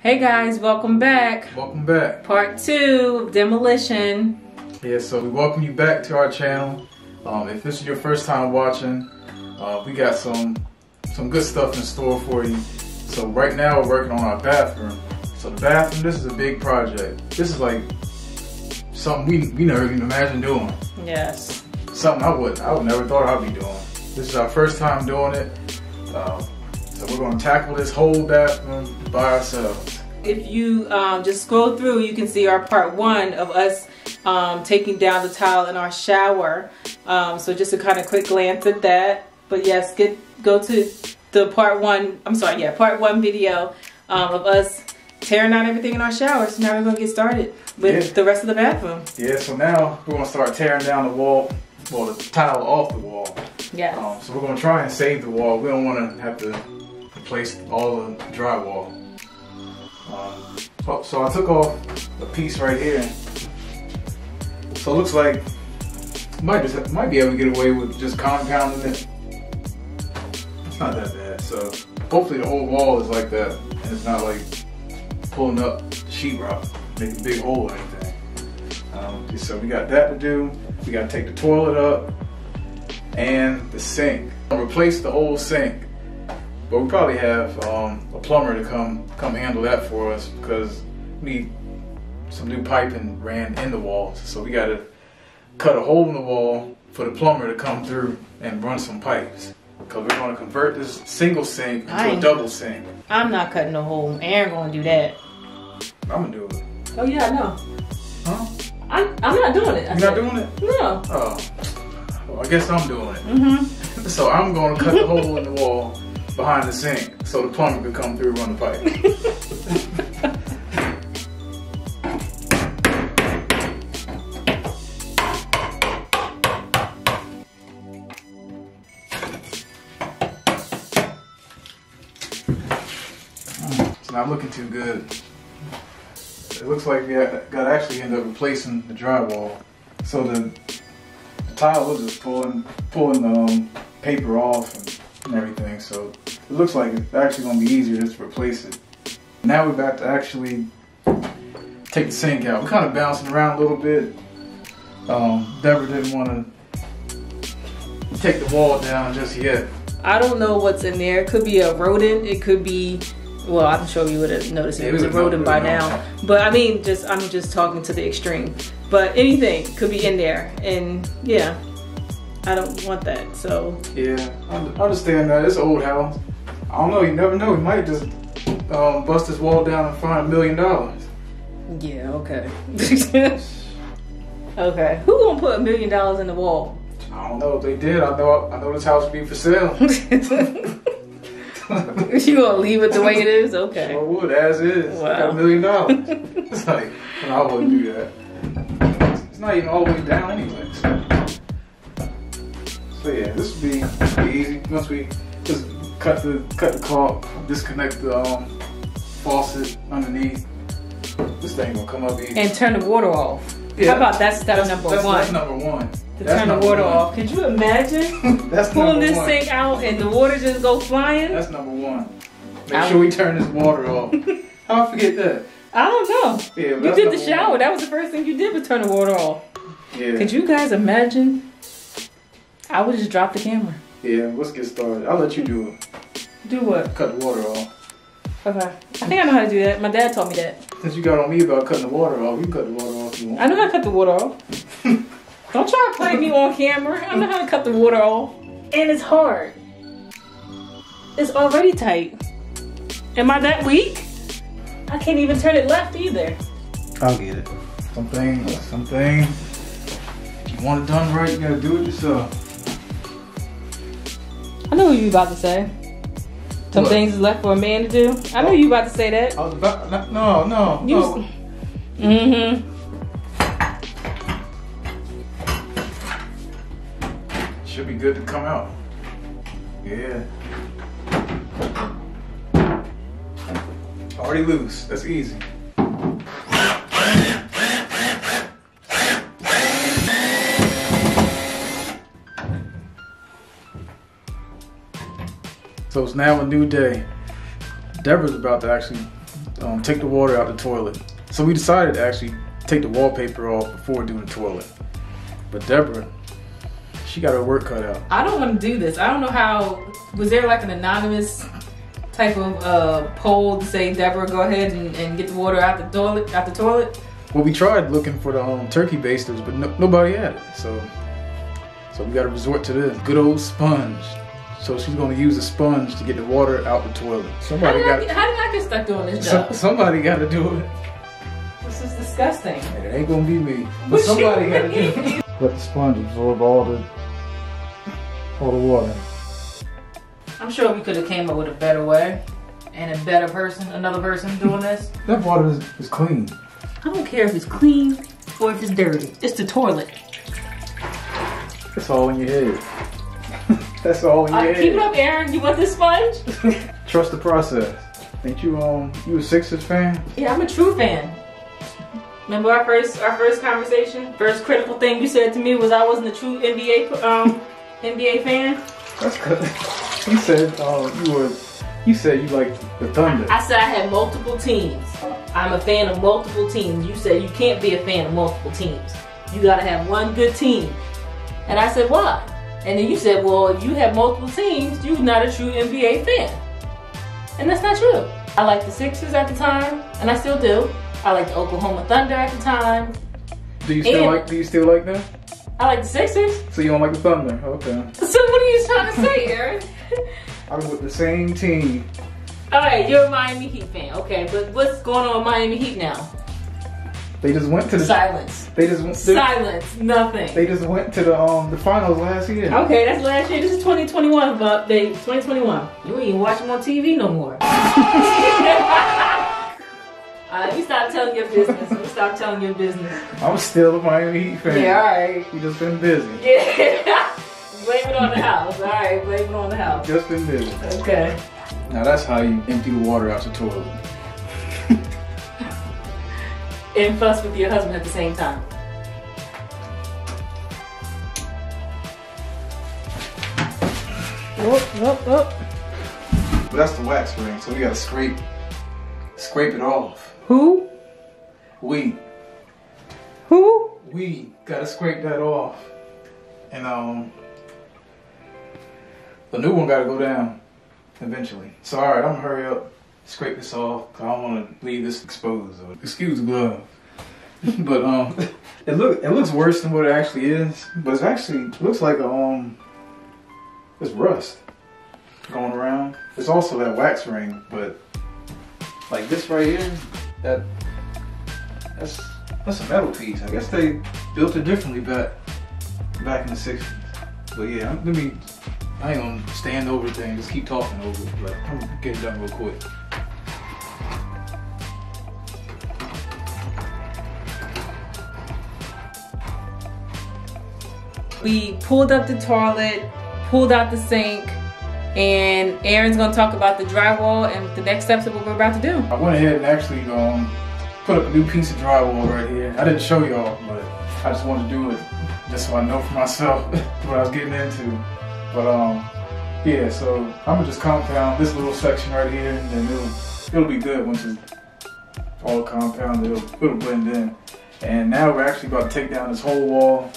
Hey guys, welcome back. Welcome back. Part 2 of demolition. Yeah, so we welcome you back to our channel. If this is your first time watching, we got some good stuff in store for you. So right now we're working on our bathroom. So the bathroom, this is a big project. This is like something we never even imagined doing. Yes. Something I would never thought I'd be doing. This is our first time doing it. So we're going to tackle this whole bathroom by ourselves. If you just scroll through, you can see our part 1 of us taking down the tile in our shower. So just a kind of quick glance at that. But yes, go to the part 1 video of us tearing down everything in our shower. So now we're going to get started with the rest of the bathroom. Yeah, so now we're going to start tearing down the wall, well, the tile off the wall. Yeah. So we're going to try and save the wall. We don't want to have to replace all the drywall. So I took off a piece right here. So it looks like might be able to get away with just compounding it. It's not that bad. So hopefully the whole wall is like that, and it's not like pulling up sheetrock, making a big hole or anything. So we got that to do. We got to take the toilet up and the sink. I'll replace the old sink. But we probably have a plumber to come handle that for us because we need some new piping ran in the walls. So we got to cut a hole in the wall for the plumber to come through and run some pipes. Because we're going to convert this single sink into a double sink. I'm not cutting a hole. Aaron going to do that. I'm going to do it. Oh yeah, I know. Huh? I'm not doing it. You're not doing it? No. Oh. Well, I guess I'm doing it. Mm-hmm. So I'm going to cut the hole in the wall behind the sink so the plumber could come through and run the pipe. It's not looking too good. It looks like we got to actually end up replacing the drywall. So the tile was just pulling the paper off and everything, so it looks like it's actually going to be easier just to replace it. Now we're about to actually take the sink out. We're kind of bouncing around a little bit. Deborah didn't want to take the wall down just yet. I don't know what's in there. It could be a rodent. It could be, well, I'm sure you would have noticed it was a rodent by now. But I mean, I'm just talking to the extreme. But anything could be in there, and yeah. I don't want that, so. Yeah, I understand that. It's an old house. I don't know, you never know. He might just bust this wall down and find $1 million. Yeah, okay. Okay, who gonna put $1 million in the wall? I don't know if they did. I know this house would be for sale. You gonna leave it the way it is? Okay. Sure would, as is. Wow. Got $1 million. It's like, I wouldn't do that. It's not even all the way down anyway. So yeah, this would be easy once we just cut the caulk, disconnect the faucet underneath. This thing gonna come up easy. And turn the water off. Yeah, how about that's number one? That's number one. To turn the water off. Could you imagine pulling this thing out and the water just go flying? That's number one. Make sure we turn this water off. How I forget that? I don't know. Yeah, you did the shower. That was the first thing you did was turn the water off. Yeah. Could you guys imagine? I would just drop the camera. Yeah, let's get started. I'll let you do it. Do what? Cut the water off. Okay. I think I know how to do that. My dad taught me that. Since you got on me about cutting the water off, you can cut the water off if you want. I know how to cut the water off. Don't try to play me on camera. I know how to cut the water off. And it's hard. It's already tight. Am I that weak? I can't even turn it left either. I'll get it. Something. If you want it done right, you gotta do it yourself. I know what you about to say. Some things is left for a man to do. I know you about to say that. I was about no. Mm-hmm. Should be good to come out. Yeah. Already loose. That's easy. So it's now a new day. Deborah's about to actually take the water out the toilet. So we decided to actually take the wallpaper off before doing the toilet. But Deborah, she got her work cut out. I don't want to do this. I don't know how. Was there like an anonymous type of poll to say, Deborah, go ahead and get the water out the toilet? Well, we tried looking for the turkey basters, but nobody had it. So we got to resort to this good old sponge. So she's going to use a sponge to get the water out the toilet. How did I get stuck doing this job? Somebody got to do it. This is disgusting. It ain't going to be me. But somebody got to do it. Let the sponge absorb all the water. I'm sure we could have came up with a better way and a better person, another person doing this. That water is clean. I don't care if it's clean or if it's dirty. It's the toilet. That's all in your head. That's all in your head. Keep it up, Aaron. You want this sponge? Trust the process. Ain't you a Sixers fan? Yeah, I'm a true fan. Remember our first conversation? First critical thing you said to me was I wasn't a true NBA fan. That's good. You said you liked the Thunder. I said I had multiple teams. I'm a fan of multiple teams. You said you can't be a fan of multiple teams. You gotta have one good team. And I said, why? And then you said, well, you have multiple teams, you're not a true NBA fan. And that's not true. I liked the Sixers at the time, and I still do. I liked the Oklahoma Thunder at the time. Do you still like them? I like the Sixers. So you don't like the Thunder? Okay. So what are you trying to say, Aaron? I was with the same team. Alright, you're a Miami Heat fan. Okay, but what's going on with Miami Heat now? They just went to the silence. Silence. Nothing. They just went to the finals last year. Okay, that's last year. This is 2021, but 2021. You ain't even watch them on TV no more. You stop telling your business. You stop telling your business. I'm still a Miami Heat fan. Yeah, alright. You just been busy. Yeah. Blame it on the house. Alright, blame it on the house. Just been busy. Okay. Now that's how you empty the water out your toilet. And fuss with your husband at the same time. But that's the wax ring, so we gotta scrape it off. Who? We gotta scrape that off. And the new one gotta go down eventually. So alright, I'm gonna hurry up, scrape this off, cause I don't wanna leave this exposed. So excuse the glove. But it looks worse than what it actually is. But it actually looks like it's rust going around. It's also that wax ring, but like this right here, that's a metal piece. I guess they built it differently back in the 60s. But yeah, I ain't gonna stand over the thing, just keep talking over it. But I'm gonna get it done real quick. We pulled up the toilet, pulled out the sink, and Aaron's gonna talk about the drywall and the next steps of what we're about to do. I went ahead and actually put up a new piece of drywall right here. I didn't show y'all, but I just wanted to do it just so I know for myself what I was getting into. But yeah, so I'm gonna just compound this little section right here, and then it'll be good once it's all compounded. It'll blend in. And now we're actually about to take down this whole wall.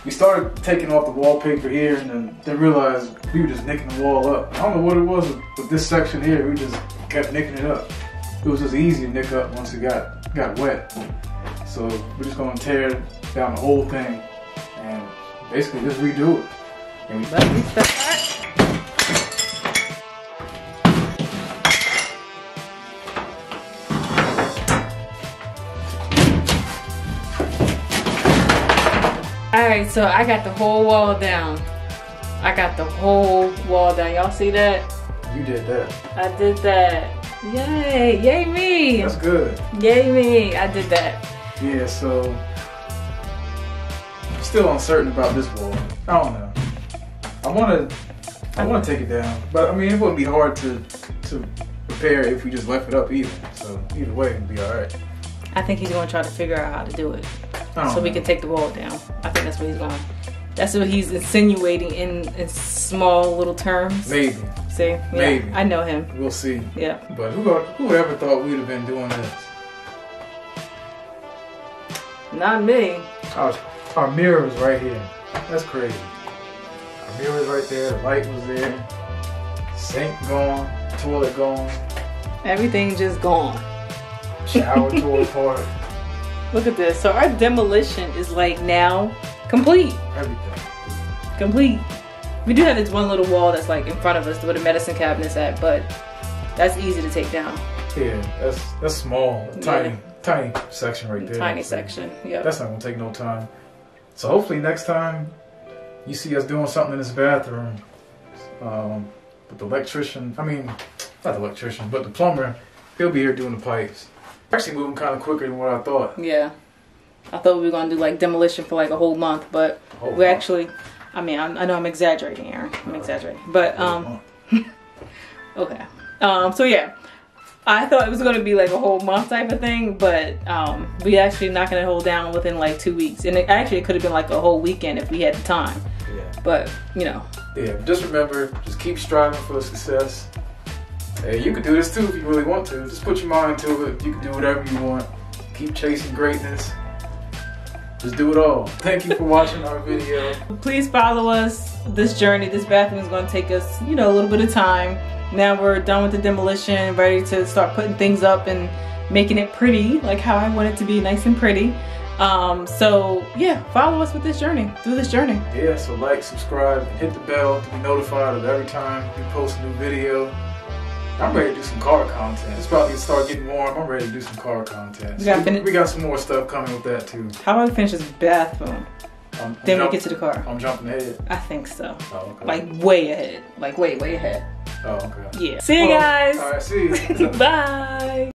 We started taking off the wallpaper here, and then realized we were just nicking the wall up. I don't know what it was with this section here. We just kept nicking it up. It was just easy to nick up once it got wet. So we're just gonna tear down the whole thing and basically just redo it. And Alright, so I got the whole wall down. Y'all see that? You did that. I did that. Yay! Yay me! That's good. Yay me! I did that. Yeah, so I'm still uncertain about this wall. I don't know. I wanna take it down. But I mean, it wouldn't be hard to repair if we just left it up either. So either way it'd be alright. I think he's gonna try to figure out how to do it. So we can take the wall down. I think that's what he's going. That's what he's insinuating in small little terms. Maybe. See? Yeah, Maybe. I know him. We'll see. Yeah. But who would ever thought we'd have been doing this? Not me. Our mirror was right here. That's crazy. Our mirror was right there. The light was there. Sink gone. Toilet gone. Everything just gone. Shower tore apart. Look at this. So our demolition is like now complete. Everything. Complete. We do have this one little wall that's like in front of us where the medicine cabinet's at, but that's easy to take down. Yeah, that's small. Tiny section right there. Tiny section. Yeah. That's not gonna take no time. So hopefully next time you see us doing something in this bathroom, but the electrician, I mean, not the electrician, but the plumber, he'll be here doing the pipes. Actually moving kind of quicker than what I thought. Yeah. I thought we were gonna do like demolition for like a whole month, but we actually, I mean, I know I'm exaggerating, Aaron. I'm exaggerating, but okay. So yeah, I thought it was gonna be like a whole month type of thing, but we actually knocking it whole down within like 2 weeks, and it could have been like a whole weekend if we had the time. Yeah. But you know. Yeah. Just remember, just keep striving for success. Hey, you can do this too if you really want to. Just put your mind to it. You can do whatever you want. Keep chasing greatness. Just do it all. Thank you for watching our video. Please follow us. This journey, this bathroom is going to take us, you know, a little bit of time. Now we're done with the demolition, ready to start putting things up and making it pretty, like how I want it to be, nice and pretty. So yeah, follow us with this journey, through this journey. Yeah, so like, subscribe, and hit the bell to be notified of every time we post a new video. I'm ready to do some car content. It's about to start getting warm. I'm ready to do some car content. We got some more stuff coming with that too. How about we finish this bathroom? Then we get to the car. I'm jumping ahead. I think so. Oh, okay. Like way ahead. Like way ahead. Oh, okay. Yeah. See you guys. All right, see you. Bye.